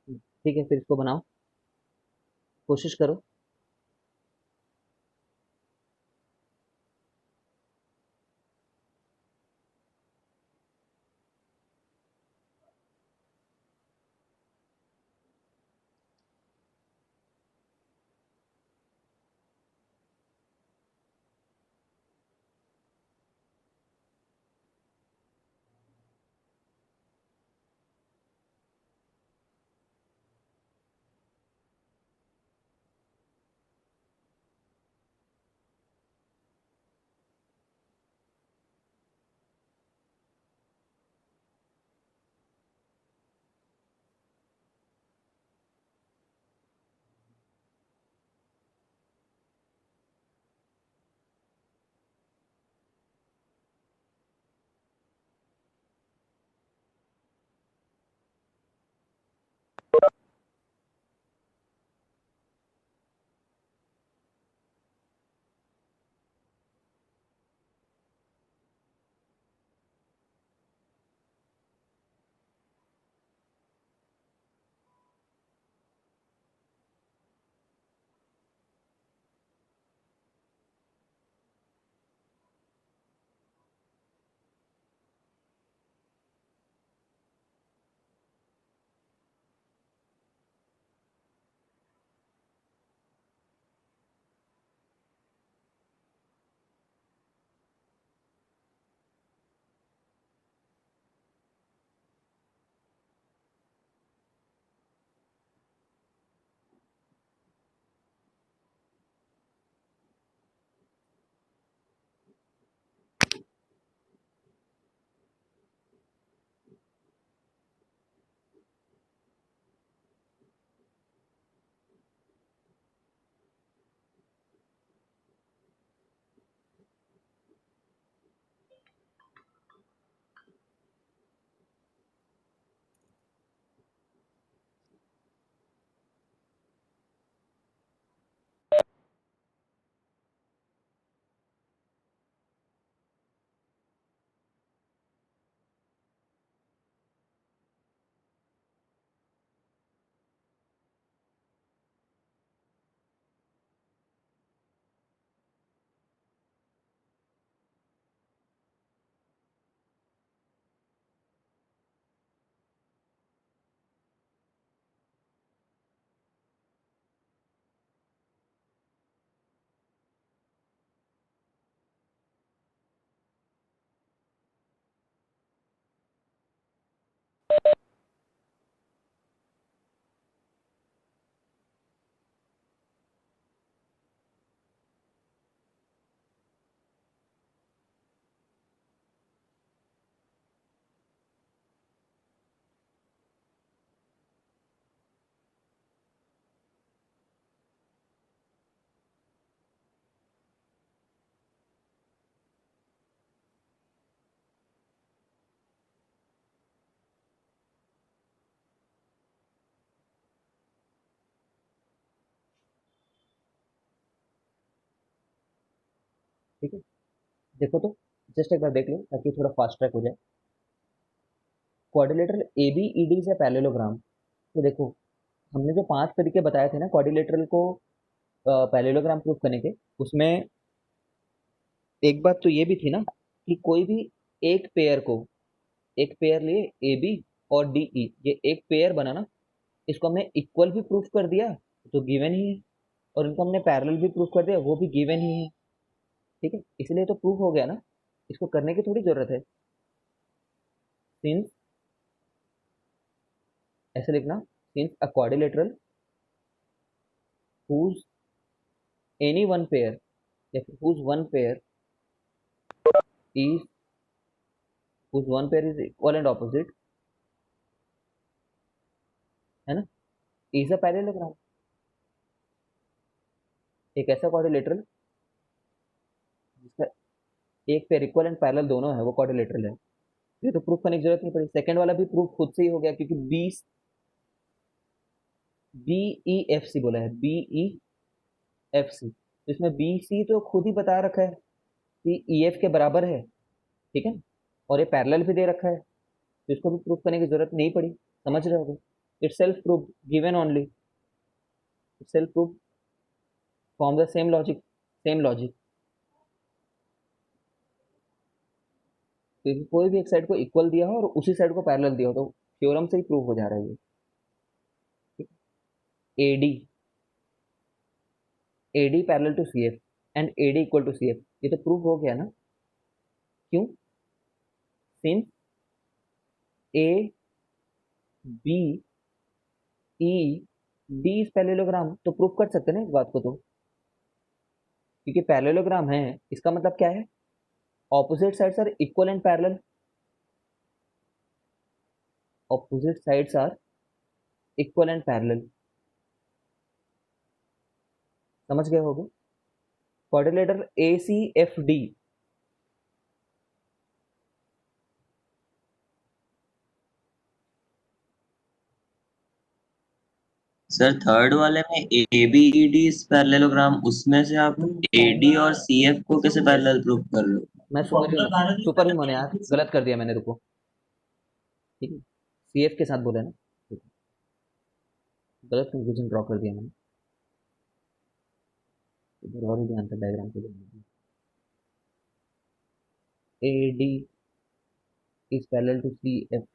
ठीक है, फिर इसको बनाओ, कोशिश करो। ठीक है, देखो तो, जस्ट एक बार देख लो ताकि थोड़ा फास्ट ट्रैक हो जाए। Quadrilateral A B E D से पैरेललोग्राम। तो देखो, हमने जो 5 तरीके बताए थे ना क्वाड्रिलेटरल को पैरेललोग्राम प्रूफ करने के, उसमें एक बात तो ये भी थी ना कि कोई भी एक पेयर को, एक पेयर लिए ए बी और डी ई, ये एक पेयर बना ना, इसको हमने इक्वल भी प्रूफ कर दिया तो गिवन ही है, और इनको हमने पैरेलल भी प्रूफ कर दिया, वो भी गिवन ही है। ठीक है, इसलिए तो प्रूफ हो गया ना, इसको करने की थोड़ी जरूरत है। सिंस, ऐसे लिखना, since a quadrilateral whose any one pair या फिर whose one pair is whose one pair is equal and opposite, है ना, is a parallelogram। एक ऐसा क्वाड्रिलेटरल जिसका एक पेयर इक्वल एंड पैरेलल दोनों है, वो क्वाड्रिलेटरल है। ये तो प्रूफ करने की जरूरत नहीं पड़ी, सेकंड वाला भी प्रूफ खुद से ही हो गया, क्योंकि बी ई एफ सी बोला है, बी ई एफ सी, तो इसमें बी सी तो खुद ही बता रखा है कि ई एफ के बराबर है। ठीक है, और ये पैरेलल भी दे रखा है, तो इसको भी प्रूफ करने की जरूरत नहीं पड़ी। समझ रहे होगे। itself proved, given only, itself proved, from the same logic, same logic. क्योंकि कोई भी एक साइड को इक्वल दिया हो और उसी साइड को पैरेलल दिया हो तो थ्योरम से ही प्रूव हो जा रहा है ये। A D, A D parallel to C F and A D equal to C F, ये तो प्रूव हो गया ना। क्यों? Since A B E D is parallelogram, तो प्रूव कर सकते हैं ना इस बात को। तो क्योंकि पैरेललोग्राम है इसका मतलब क्या है? Opposite sides are equal and parallel, opposite sides are equal and parallel. समझ गए होगे? Quadrilateral A C F D, sir third वाले में A B E D parallelogram, उसमें से आप ए डी और सी एफ को कैसे पैरेलल प्रूव कर रहे हो? मैं सुपर ह्यूमन यार, गलत कर दिया मैंने, रुको। ठीक है, सी एफ के साथ बोला ना, ठीक है, गलत कंक्लूजन ड्रॉ कर दिया मैंने। इधर और ही ध्यान था डायग्राम को देखने। A D is parallel to C F,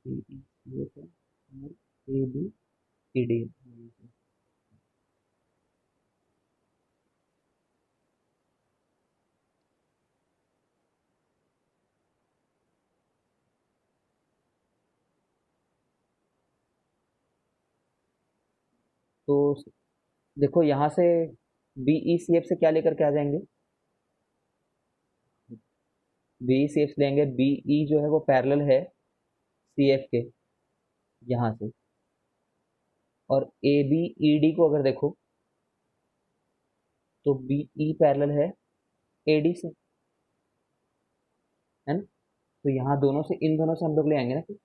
D E C F है, ए बी ई डी। तो देखो यहाँ से बी ई सी एफ से क्या लेकर के आ जाएंगे? बी ई सी एफ लेंगे, बी ई जो है वो पैरेलल है सी एफ के यहाँ से, और ए बी ई डी को अगर देखो तो बी ई पैरेलल है ए डी से, है ना। तो यहाँ दोनों से, इन दोनों से हम लोग ले आएंगे ना कि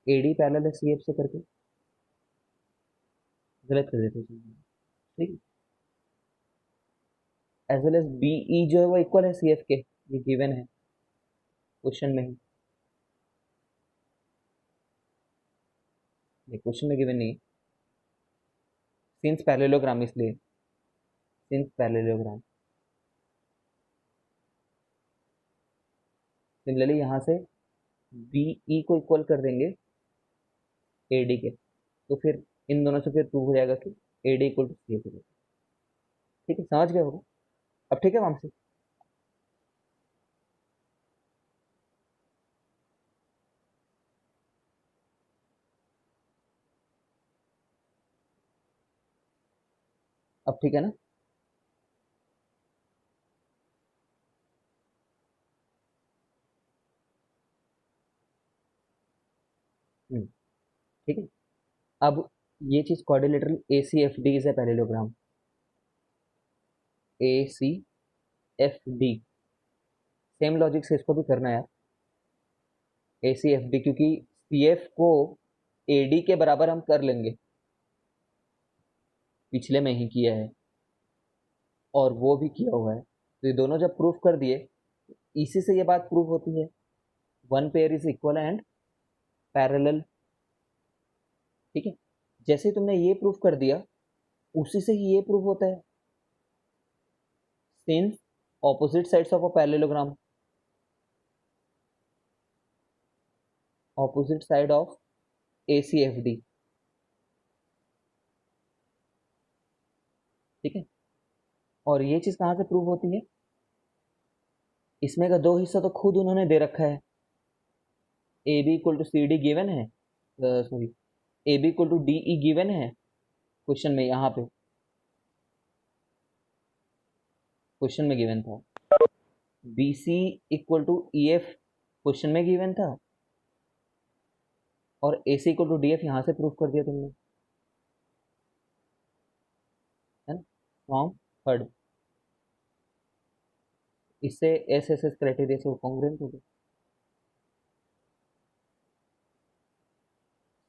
ए डी पैरेलल है सी एफ से करके, गलत कर देते हैं। ठीक है, as well as B E जो है वो इक्वल है सी एफ के, ये गिवन है क्वेश्चन में ही, ये क्वेश्चन में गिवन नहीं है, सिंस पैरेललोग्राम, इसलिए सिंस पैरेललोग्राम। सिमिलरली यहाँ से बी ई को इक्वल कर देंगे ए डी के, तो फिर इन दोनों से फिर प्रूव हो जाएगा कि A D equal to C F. ठीक है, समझ गए होगा अब? ठीक है वामसी, अब ठीक है ना? ठीक है, अब ये चीज quadrilateral A C F D है parallelogram, A C F D, same logic से इसको भी करना है यार, ए सी एफ डी, क्योंकि सी एफ को ए डी के बराबर हम कर लेंगे, पिछले में ही किया है और वो भी किया हुआ है, तो ये दोनों जब प्रूफ कर दिए, इसी से ये बात प्रूव होती है, one pair is equal and parallel. ठीक है, जैसे ही तुमने ये प्रूफ कर दिया, उसी से ही ये प्रूफ होता है, since opposite sides of a parallelogram, opposite side of A C F D. ठीक है, और ये चीज कहाँ से प्रूव होती है? इसमें का दो हिस्सा तो खुद उन्होंने दे रखा है, A B equal to C D given है, sorry, A B equal to D E given है क्वेश्चन में, यहाँ पे क्वेश्चन में गिवन था, B C equal to E F question में गिवन था, और A C equal to D F यहाँ से प्रूव कर दिया तुमने, है ना, फ्रॉम थर्ड। इससे एस एस एस क्राइटेरिया से वो कॉन्ग्रुएंट हो गया।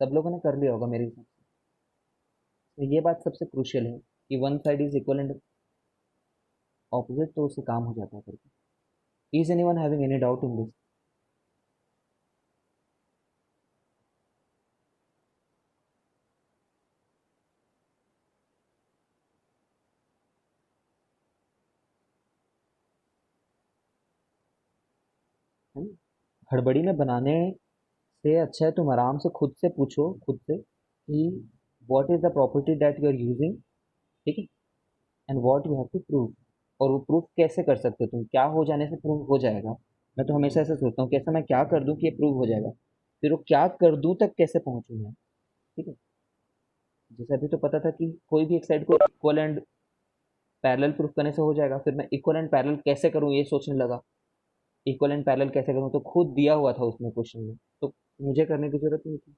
सब लोगों ने कर लिया होगा मेरे हिसाब से। तो ये बात सबसे क्रूशियल है कि one side is equal and opposite, तो उससे काम हो जाता है करके। Is anyone having any doubt in this? हड़बड़ी में बनाने से अच्छा है तुम आराम से खुद से पूछो, खुद से कि what is the property that you are using, ठीक है, and what you have to prove. और वो प्रूफ कैसे कर सकते हो तुम, क्या हो जाने से प्रूव हो जाएगा। मैं तो हमेशा ऐसा सोचता हूँ कैसे मैं क्या कर दूं कि ये प्रूव हो जाएगा, फिर वो क्या कर दूं तक कैसे पहुंचूं मैं, ठीक है। जैसे अभी तो पता था कि कोई भी एक साइड को इक्वल एंड पैरेलल प्रूफ करने से हो जाएगा, फिर मैं इक्वल एंड पैरेलल कैसे करूं ये सोचने लगा। इक्वल एंड पैरेलल कैसे करूं तो खुद दिया हुआ था उसमें क्वेश्चन में, तो मुझे करने की जरूरत नहीं थी।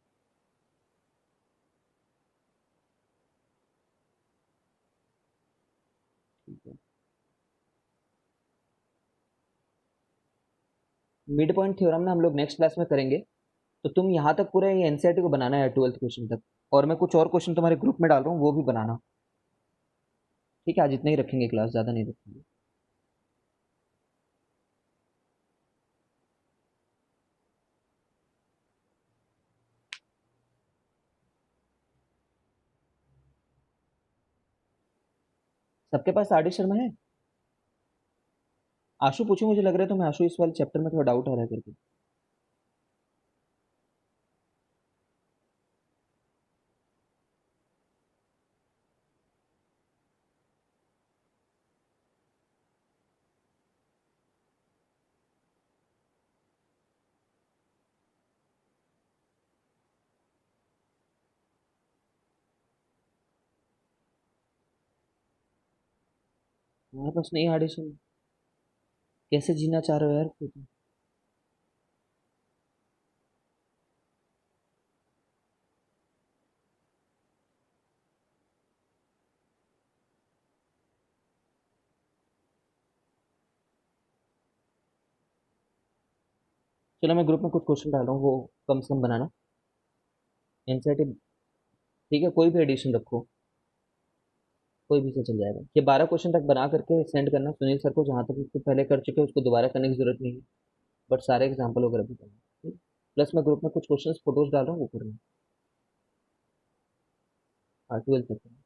ठीक है। मिड पॉइंट थ्योरम ना हम लोग नेक्स्ट क्लास में करेंगे। तो तुम यहाँ तक पूरे ये एनसीईआरटी को बनाना है 12th क्वेश्चन तक, और मैं कुछ और क्वेश्चन तुम्हारे ग्रुप में डाल रहा हूँ वो भी बनाना। ठीक है, आज इतना ही रखेंगे, क्लास ज़्यादा नहीं रखेंगे। सबके पास आर डी शर्मा है? आशु पूछू, मुझे लग रहा है तो मैं आशु इस वाले चैप्टर में थोड़ा डाउट आ रहा है करके। तुम्हारे पास नहीं आर डी शर्मा? कैसे जीना चाह रहे हो यार फिर तुम? चलो मैं ग्रुप में कुछ क्वेश्चन डाल रहा हूँ, वो कम से कम बनाना। एनसीईआरटी, ठीक है, कोई भी एडिशन रखो, कोई भी से चल जाएगा। ये 12 क्वेश्चन तक बना करके सेंड करना सुनील सर को, जहाँ तक उसको पहले कर चुके हैं उसको दोबारा करने की जरूरत नहीं है, बट सारे एग्जाम्पल वगैरह भी करना। प्लस मैं ग्रुप में कुछ क्वेश्चन फोटोज डाल रहा हूँ, वो करना। हाँ, 12 तक।